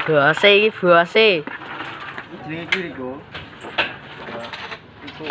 Bahasa iki bahasa. Jenenge iki Riko. Riko.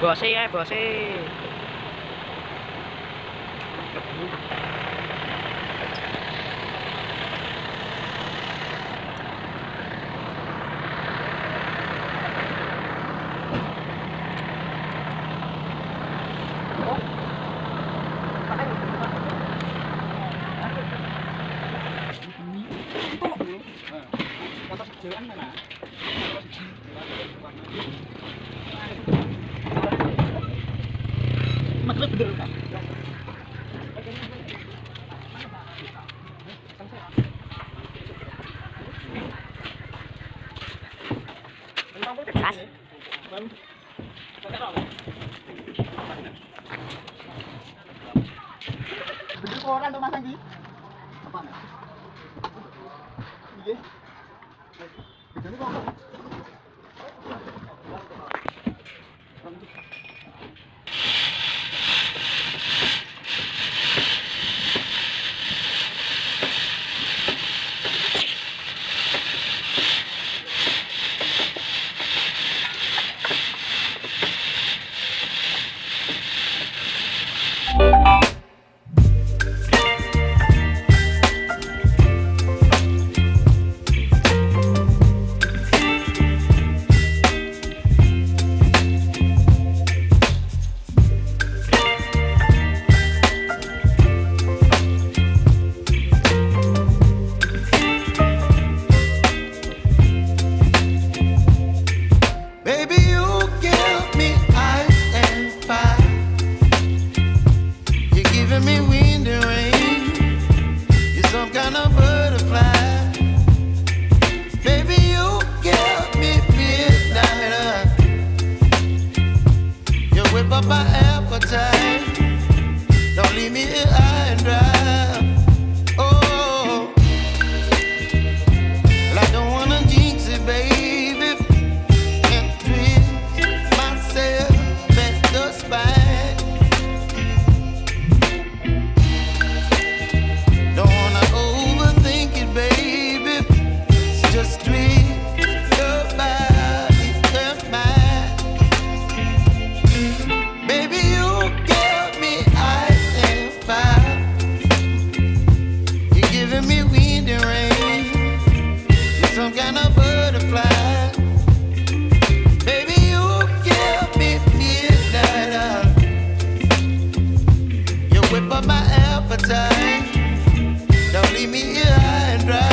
Bahasa ya, bahasa. Bener koran tuh Mas Anggi. Apa? Iya. Bedane kok. Up my appetite. Don't leave me here high and dry. Oh, well, I don't wanna jinx it, baby, and twist myself at the spine. Don't wanna overthink it, baby. It's just twist your body and mine. Baby, you give me ice and fire. You're giving me wind and rain. You're some kind of butterfly. Baby, you give me midnight. You whip up my appetite. Don't leave me here high and dry.